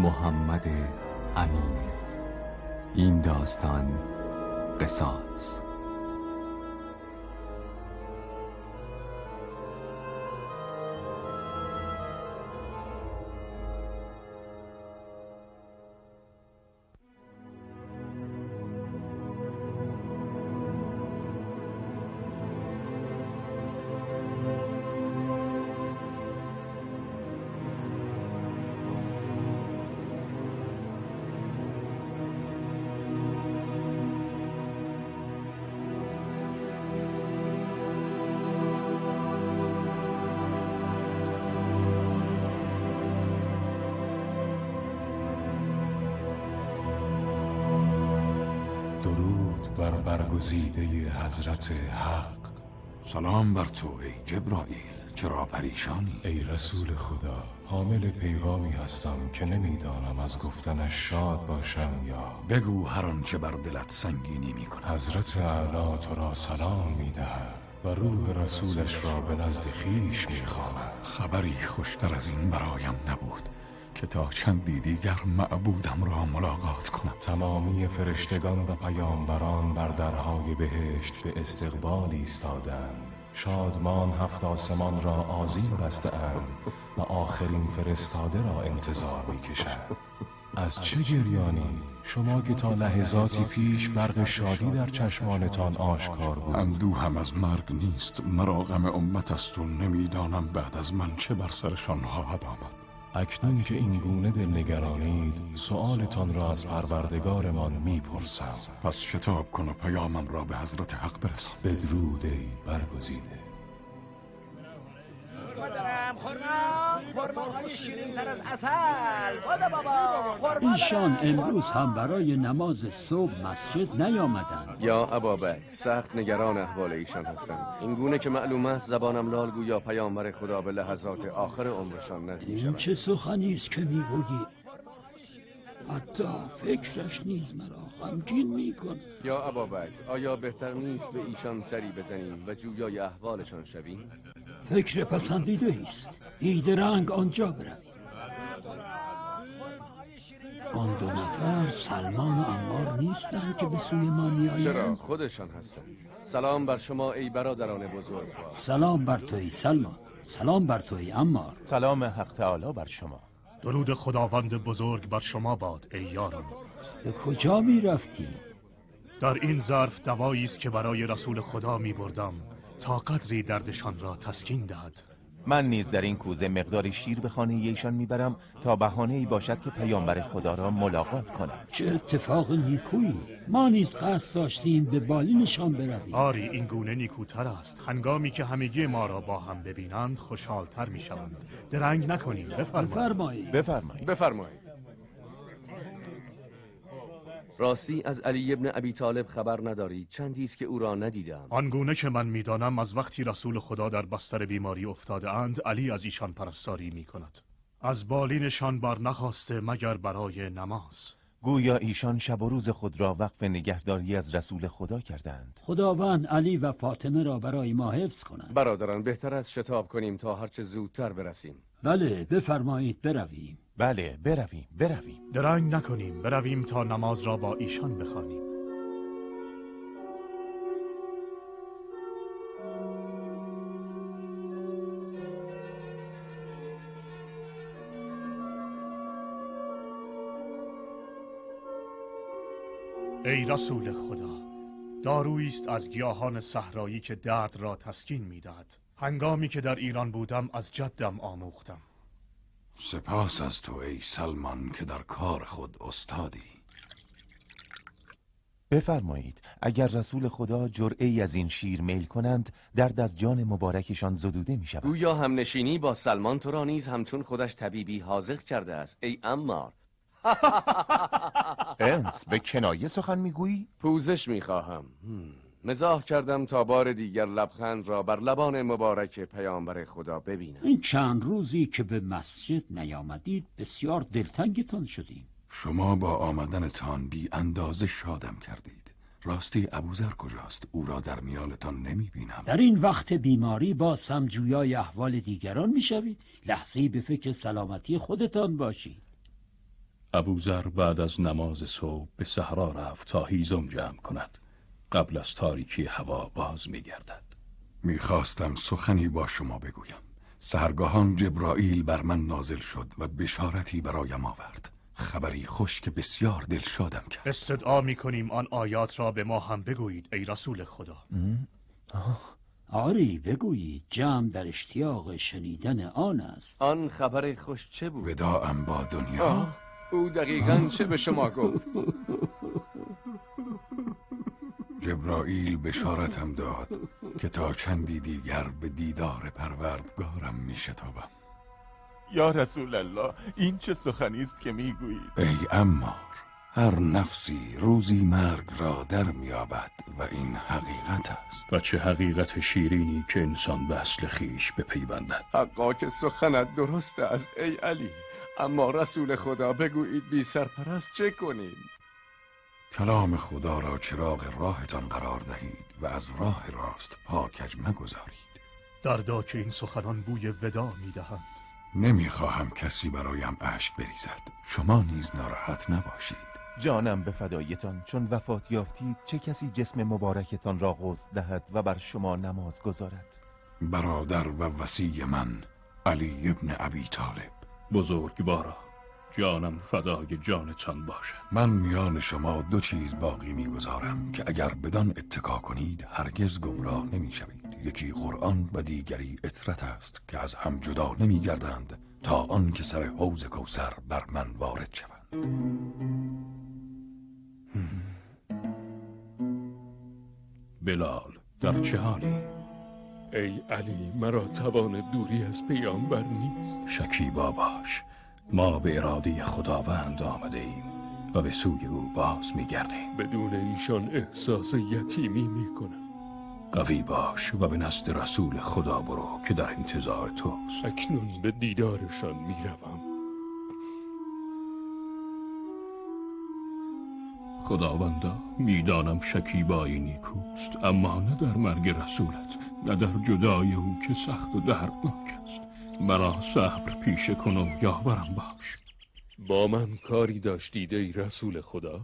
محمد امین. این داستان قصاص. درود بر برگزیده حضرت حق. سلام بر تو ای جبرائیل، چرا پریشانی؟ ای رسول خدا، حامل پیغامی هستم که نمیدانم از گفتنش شاد باشم یا بگو هر آنچه بر دلت سنگینی میکند. حضرت اعلی تو را سلام میدهد و روح رسولش را به نزد خویش میخواند. خبری خوشتر از این برایم نبود که تا چندی دیگر معبودم را ملاقات کنم. تمامی فرشتگان و پیامبران بر درهای بهشت به استقبال ایستادند. شادمان هفت آسمان را آذین بسته اند و آخرین فرستاده را انتظار میکشند. از چه گریانی؟ شما که تا لحظاتی پیش برق شادی در چشمانتان آشکار بود. اندوهم از مرگ نیست، مرا غم امت است و نمیدانم بعد از من چه بر سرشان خواهد آمد. اکنون که این گونه دلنگرانید، سؤالتان را از پروردگارمان میپرسم. پس شتاب کن و پیامم را به حضرت حق برسان. بدرود ای برگزیده. خرماهای شیرین تر از عسل. بادا بابا. ایشان امروز هم برای نماز صبح مسجد نیامدند. یا ابابکر، سخت نگران احوال ایشان هستم. این گونه که معلوم است زبانم لال گویا پیامبر خدا به لحظات آخر عمرشان نزدیک شود. این چه سخنی است که میگویی؟ حتی فکرش نیز مرا غمگین میکند. یا ابابکر، آیا بهتر نیست به ایشان سری بزنیم و جویای احوالشان شویم؟ فکر پسندیده است. ایدرنگ آنجا برویم. آن دو نفر سلمان و عمار نیستند که به سوی ما میآیند؟ چرا خودشان هستند. سلام بر شما ای برادران بزرگ. سلام بر توی سلمان. سلام بر توی عمار. سلام حق تعالی بر شما. درود خداوند بزرگ بر شما باد ای یاران. به کجا می رفتید؟ در این ظرف دوایی است که برای رسول خدا می بردم تا قدری دردشان را تسکین دهد. من نیز در این کوزه مقداری شیر به خانه ایشان میبرم تا بهانه ای باشد که پیامبر خدا را ملاقات کنم. چه اتفاق نیکویی. ما نیز قصد داشتیم به بالینشان برویم. آری، این گونه نیکوتر است. هنگامی که همگی ما را با هم ببینند خوشحالتر میشوند. درنگ نکنیم. بفرمایید. بفرمایید. راستی از علی ابن ابی طالب خبر ندارید؟ چندی است که او را ندیدم. آنگونه که من میدانم از وقتی رسول خدا در بستر بیماری افتاده اند علی از ایشان پرستاری می کند. از بالینشان بر نخواسته مگر برای نماز. گویا ایشان شب و روز خود را وقف نگهداری از رسول خدا کردند. خداوند علی و فاطمه را برای ما حفظ کنند. برادران، بهتر از شتاب کنیم تا هرچه زودتر برسیم. بله، بفرمایید برویم. بله، برویم. درنگ نکنیم، برویم تا نماز را با ایشان بخوانیم. ای رسول خدا، دارویی است از گیاهان صحرایی که درد را تسکین می‌دهد. هنگامی که در ایران بودم از جدم آموختم. سپاس از تو ای سلمان که در کار خود استادی. بفرمایید، اگر رسول خدا جرعه‌ای از این شیر میل کنند درد از جان مبارکشان زدوده می شود. گویا هم نشینی با سلمان تو را نیز همچون خودش طبیبی حاذق کرده است ای عمار. انس، به کنایه سخن میگویی؟ پوزش میخواهم. مزاح کردم تا بار دیگر لبخند را بر لبان مبارک پیامبر خدا ببینم. این چند روزی که به مسجد نیامدید بسیار دلتنگتان شدیم. شما با آمدنتان بی اندازه شادم کردید. راستی ابوذر کجاست؟ او را در میانتان نمی بینم. در این وقت بیماری باز هم جویای احوال دیگران می شوید؟ لحظه‌ای به فکر سلامتی خودتان باشید. ابوذر بعد از نماز صبح به صحرا رفت تا هیزم جمع کند. قبل از تاریکی هوا باز می‌گردد. میخواستم سخنی با شما بگویم. سحرگاهان جبرائیل بر من نازل شد و بشارتی برایم آورد. خبری خوش که بسیار دلشادم کرد. استدعا میکنیم آن آیات را به ما هم بگویید ای رسول خدا. آری بگویید، جمع در اشتیاق شنیدن آن است. آن خبر خوش چه بود؟ وداعم با دنیا. او دقیقاً چه به شما گفت؟ جبرائیل بشارتم داد که تا چندی دیگر به دیدار پروردگارم میشتابم. یا رسول الله، این چه سخنی است که میگویید؟ ای عمار، هر نفسی روزی مرگ را در میابد و این حقیقت است. و چه حقیقت شیرینی که انسان به اصل خیش بپیوندد. حقا که سخنت درست است ای علی، اما رسول خدا بگویید بی سرپرست چه کنیم؟ کلام خدا را چراغ راهتان قرار دهید و از راه راست پا کج مگذارید. دردا که این سخنان بوی وداع میدهند. نمیخواهم کسی برایم اشک بریزد. شما نیز ناراحت نباشید. جانم به فدایتان، چون وفات یافتید چه کسی جسم مبارکتان را غسل دهد و بر شما نماز گذارد؟ برادر و وصی من علی ابن ابی طالب. بزرگوارا، جانم فدای جانتان باشد. من میان شما دو چیز باقی میگذارم که اگر بدان اتکا کنید هرگز گمراه نمیشوید. یکی قرآن و دیگری اطرت است که از هم جدا نمیگردند تا آن که سر حوض کوثر بر من وارد شوند. بلال، در چه حالی؟ ای علی، مرا توان دوری از پیامبر نیست. شکیبا باش، ما به اراده خداوند آمده ایم و به سوی او باز میگردیم. بدون ایشان احساس یتیمی میکنم. قوی باش و به نزد رسول خدا برو که در انتظار توست. اکنون به دیدارشان میروم. خداوندا، میدانم شکیبایی نیکوست، اما نه در مرگ رسولت، نه در جدای او که سخت و دردناک است. مرا صبر پیشه کن و یاورم باش. با من کاری داشتید ای رسول خدا؟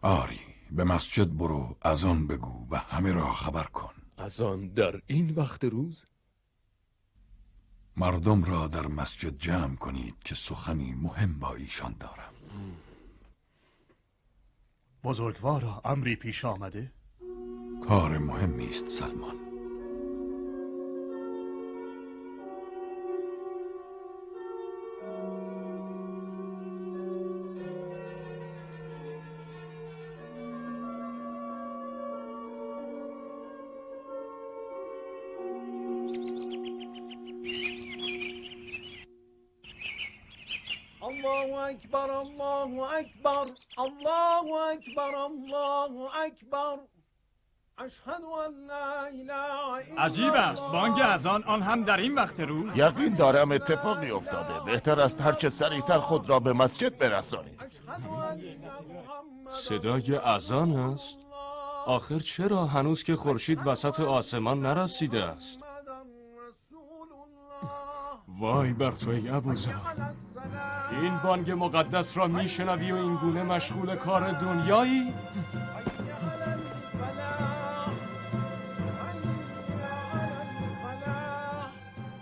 آری، به مسجد برو، از آن بگو و همه را خبر کن. از آن در این وقت روز؟ مردم را در مسجد جمع کنید که سخنی مهم با ایشان دارم. بزرگوارا، امری پیش آمده؟ کار مهمی است سلمان. الله اکبر، الله اکبر، الله اکبر، الله اکبر. اشهد ان لا اله الا. عجیب است، بانگ اذان آن هم در این وقت روز. یقین دارم اتفاقی افتاده. بهتر است هرچه سریعتر خود را به مسجد برسانید. صدای اذان است؟ آخر چرا هنوز که خورشید وسط آسمان نرسیده است؟ وای بر تو ای ابوذر، این بانگ مقدس را میشنوی و این گونه مشغول کار دنیایی؟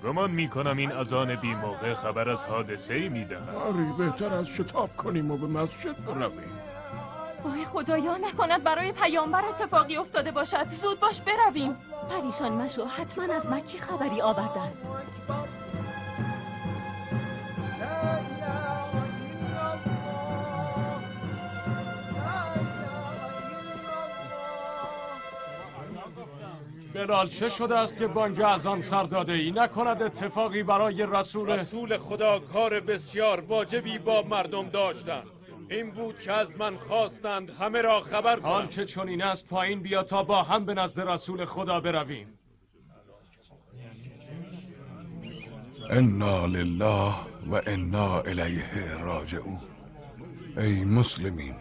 گمان میکنم این اذان بی موقع خبر از حادثه‌ای میدهد. آری، بهتر از شتاب کنیم و به مسجد برویم. وای خدایا، نکند برای پیامبر اتفاقی افتاده باشد. زود باش برویم. پریشان مشو، حتما از مکی خبری آوردند. بلال، چه شده است که بانگ اذان سر داده ای؟ نکند اتفاقی برای رسول خدا کار بسیار واجبی با مردم داشتند. این بود که از من خواستند همه را خبر کنم. آن که چنین است پایین بیا تا با هم به نزد رسول خدا برویم. انا لله و انا الیه راجعون. ای مسلمین،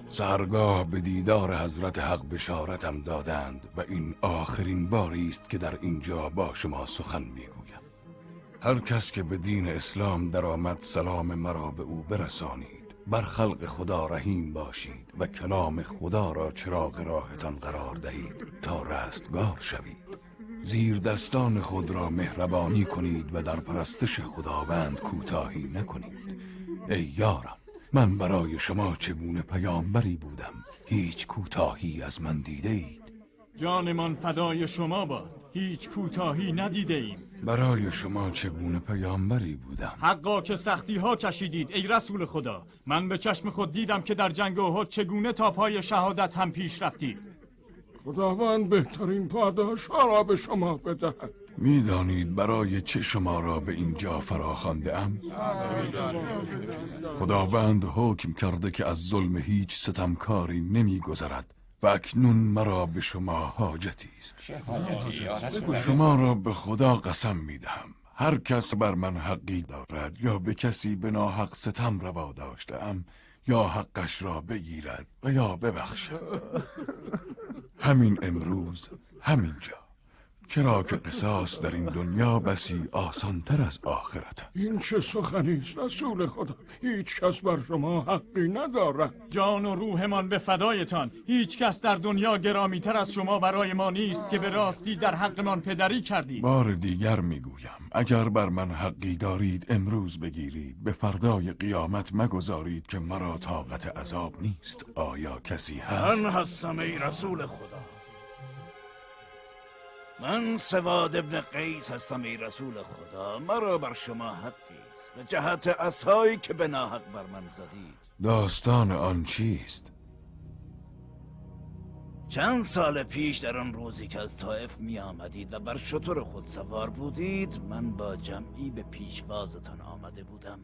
سحرگاه به دیدار حضرت حق بشارتم دادند و این آخرین باری است که در اینجا با شما سخن میگویم. هر کس که به دین اسلام درآمد سلام مرا به او برسانید بر خلق خدا رحیم باشید و کلام خدا را چراغ راهتان قرار دهید تا رستگار شوید. زیر دستان خود را مهربانی کنید و در پرستش خداوند کوتاهی نکنید. ای یارم، من برای شما چگونه پیامبری بودم، هیچ کوتاهی از من دیده اید؟ جانمان فدای شما باد، هیچ کوتاهی ندیده ایم. برای شما چگونه پیامبری بودم؟ حقا که سختی ها چشیدید ای رسول خدا. من به چشم خود دیدم که در جنگ احد چگونه تا پای شهادت هم پیش رفتید. خداوند بهترین پاداش ها را به شما بدهد. میدانید برای چه شما را به اینجا فراخوانده ام؟ خداوند حکم کرده که از ظلم هیچ ستمکاری نمیگذرد و اکنون مرا به شما حاجتی است. شما را به خدا قسم میدهم هر کس بر من حقی دارد یا به کسی به ناحق ستم روا داشته‌ام یا حقش را بگیرد و یا ببخشد، همین امروز همینجا، چرا که قصاص در این دنیا بسی آسانتر از آخرت است. این چه سخنی است رسول خدا؟ هیچ کس بر شما حقی ندارد. جان و روحمان به فدایتان. هیچ کس در دنیا گرامیتر از شما برای ما نیست که به راستی در حقمان پدری کردید. بار دیگر میگویم اگر بر من حقی دارید امروز بگیرید، به فردای قیامت مگذارید که مرا طاقت عذاب نیست. آیا کسی هست؟ من هستم ای رسول خدا. من سواد ابن قیس هستم ای رسول خدا. مرا بر شما حقی است به جهت عصایی که به ناحق بر من زدید. داستان آن چیست؟ چند سال پیش در آن روزی که از طائف می آمدید و بر شتر خود سوار بودید، من با جمعی به پیشوازتان آمده بودم.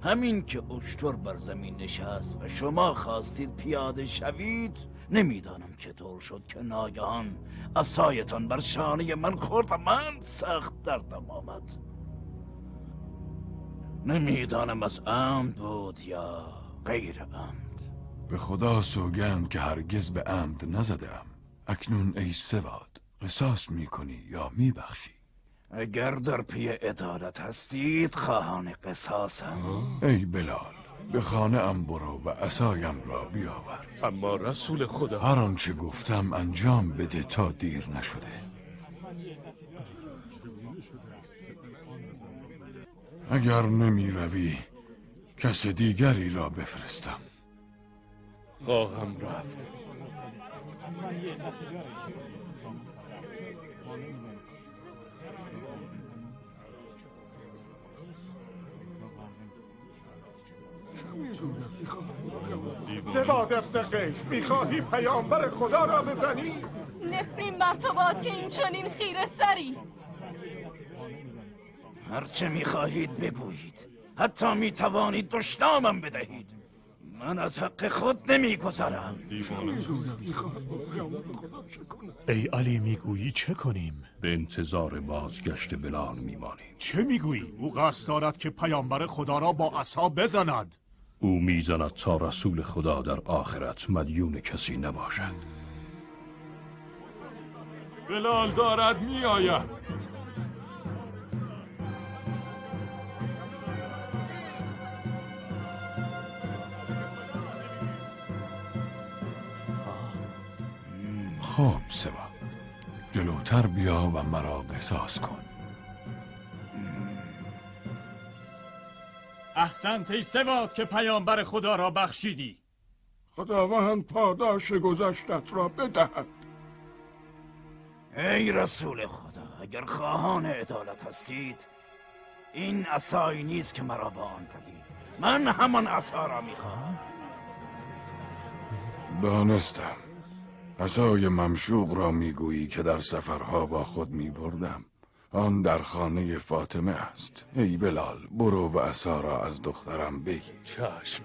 همین که اشتر بر زمین نشست و شما خواستید پیاده شوید، نمیدانم چطور شد که ناگهان عصایتان بر شانه من خورد و من سخت دردم آمد. نمیدانم از عمد بود یا غیر عمد. به خدا سوگند که هرگز به عمد نزدم. اکنون ای سواد، قصاص میکنی یا میبخشی؟ اگر در پی عدالت هستید خواهان قصاصم. ای بلال، به خانه ام برو و عصایم را بیاور. اما رسول خدا، هر آنچه گفتم انجام بده تا دیر نشده. اگر نمی روی کس دیگری را بفرستم. خواهم رفت. سواد ابن قیس، میخواهی پیامبر خدا را بزنی؟ نفرین بر تو باد که این چنین خیره سری. هرچه میخواهید بگویید، حتی میتوانید دشنامم بدهید. من از حق خود نمیگذرم. ای علی، میگویی چه کنیم؟ به انتظار بازگشت بلال میمانیم. چه میگویی؟ او قصد دارد که پیامبر خدا را با عصا بزند. او میزند تا رسول خدا در آخرت مدیون کسی نباشد. بلال دارد میآید. خب سواد، جلوتر بیا و مرا قصاص کن. احسنت ای سواد که پیامبر خدا را بخشیدی. خداوند پاداش گذشتت را بدهد. ای رسول خدا، اگر خواهان عدالت هستید، این عصایی نیست که مرا با آن زدید. من همان عصا را میخواهم. دانستم. عصای ممشوق را میگویی که در سفرها با خود میبردم. آن در خانه فاطمه است. ای بلال، برو و عصا را از دخترم بگیر. چشم.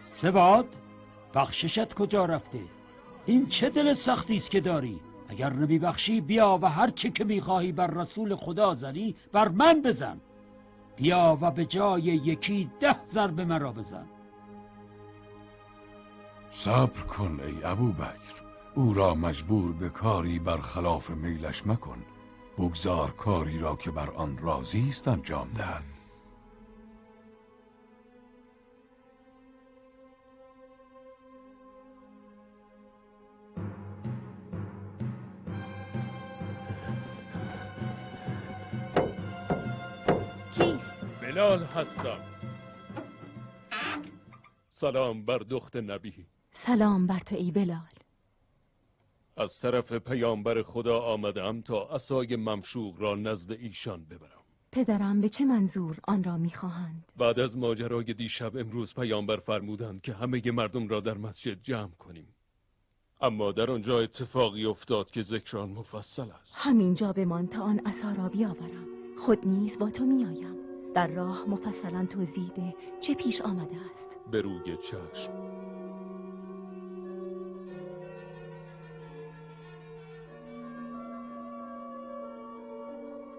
سواد، بخششت کجا رفته؟ این چه دل سختی است که داری؟ اگر نمیبخشی بیا و هر چه که میخواهی بر رسول خدا زنی بر من بزن. بیا و به جای یکی 10 ضربه مرا بزن. صبر کن ای ابوبکر، او را مجبور به کاری برخلاف میلش مکن. بگذار کاری را که بر آن راضی است انجام دهد. کیست؟ بلال هستم. سلام بر دخت نبی. سلام بر تو ای بلال. از طرف پیامبر خدا آمدم تا عصای ممشوق را نزد ایشان ببرم. پدرم به چه منظور آن را می‌خواهند؟ بعد از ماجرای دیشب امروز پیامبر فرمودند که همه مردم را در مسجد جمع کنیم. اما در آنجا اتفاقی افتاد که ذکر آن مفصل است. همینجا بمان تا آن عصا را بیاورم. خود نیز با تو میآیم. در راه مفصلا توضیح ده چه پیش آمده است. به روی چشم.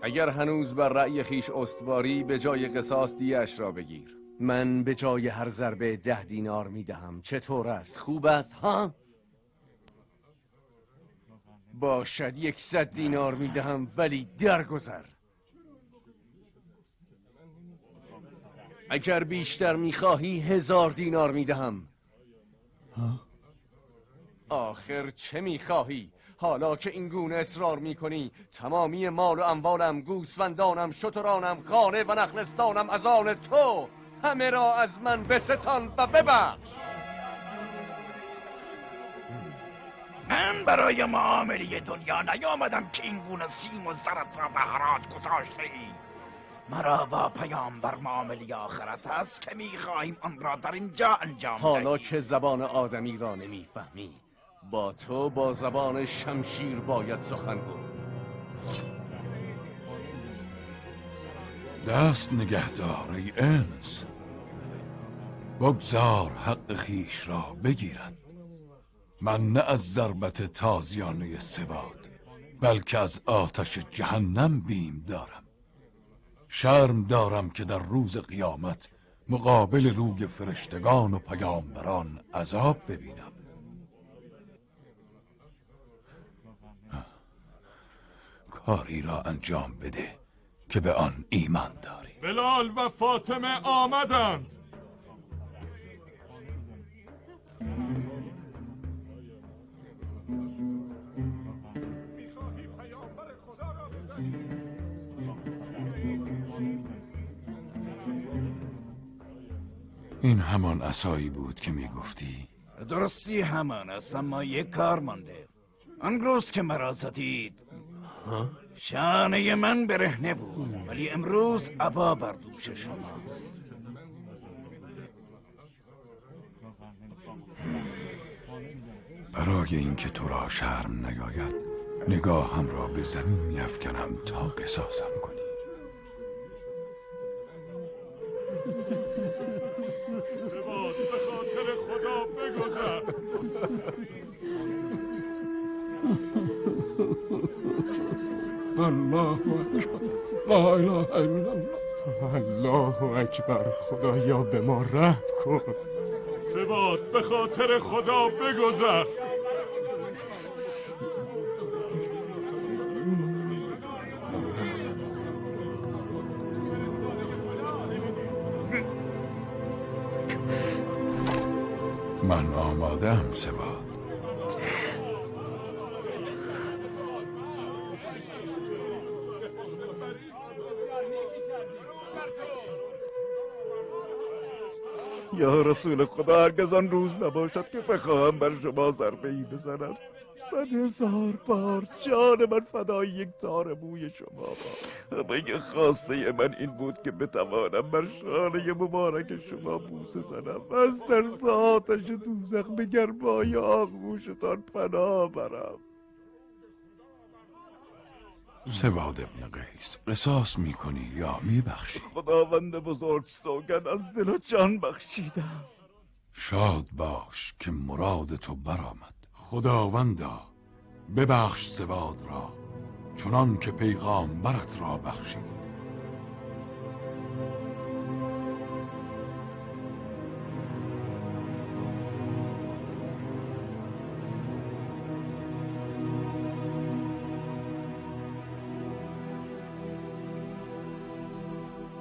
اگر هنوز بر رأی خیش استواری به جای قصاص دیه‌اش را بگیر. من به جای هر ضربه 10 دینار میدهم. چطور است؟ خوب است ها؟ باشد 100 دینار میدهم ولی درگذر. اگر بیشتر میخواهی 1000 دینار میدهم. آخر چه میخواهی؟ حالا که این گونه اصرار میکنی تمامی مال و اموالم، گوسفندانم، شترانم، خانه و نخلستانم از آن تو، همه را از من بستان و ببخش. من برای معامله دنیا نیامدم که این گونه سیم و زرت را به حراج گذاشته ای. مرا با پیامبر معامله آخرت است که میخواهیم آن را در اینجا انجام دهیم. حالا که زبان آدمی را نمیفهمی، با تو با زبان شمشیر باید سخن گفت. دست نگهدار ای انس. بگذار حق خیش را بگیرد. من نه از ضربت تازیانه سواد بلکه از آتش جهنم بیم دارم. شرم دارم که در روز قیامت مقابل روی فرشتگان و پیامبران عذاب ببینم. کاری را انجام بده که به آن ایمان داری. بلال و فاطمه آمدند. این همان عصایی بود که میگفتی؟ درستی همان است، اما یک کار مانده. آن روز که مرا زدید شانه من برهنه بود، ولی امروز عبا بر دوش شماست. برای اینکه تو را شرم نیاید نگاهم را به زمین می‌افکنم تا قصاصم کنی. سواد به خاطر خدا بگذر. الله اکبر، لا اله الا الله. الله اکبر. خدایا به ما رحم کن. سواد به خاطر خدا بگذر. من آماده‌ام سواد. یا رسول خدا، هرگز آن روز نباشد که بخواهم بر شما ضربه ای بزنم. 100,000 بار جان من فدای یک تار موی شما با. همه خواسته من این بود که بتوانم بر شانه مبارک شما بوسه زنم و از ترس آتش دوزخ به گرمای آغوشتان پناه برم. سواد ابن قیس، قصاص میکنی یا میبخشی؟ خداوند بزرگ سوگند از دل و جان بخشیدم. شاد باش که مراد تو برآمد. خداوندا ببخش سواد را چنان که پیغامبرت را بخشید.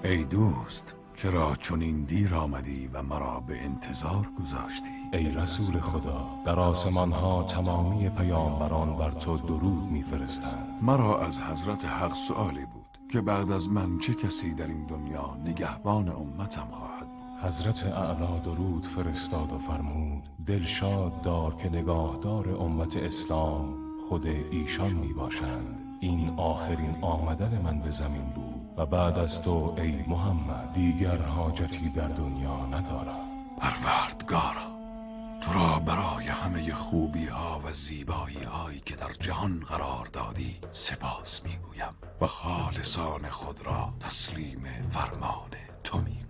ای دوست، چرا چنین دیر آمدی و مرا به انتظار گذاشتی؟ ای رسول خدا، در آسمان ها تمامی پیامبران بر تو درود میفرستند. مرا از حضرت حق سؤالی بود که بعد از من چه کسی در این دنیا نگهبان امتم خواهد بود؟ حضرت اعلی درود فرستاد و فرمود دلشاد دار که نگاهدار امت اسلام خود ایشان می باشند. این آخرین آمدن من به زمین بود و بعد از تو ای محمد دیگر حاجتی در دنیا ندارم. پروردگارا، تو را برای همه خوبی ها و زیبایی هایی که در جهان قرار دادی سپاس میگویم و خالصان خود را تسلیم فرمان تو میگویم.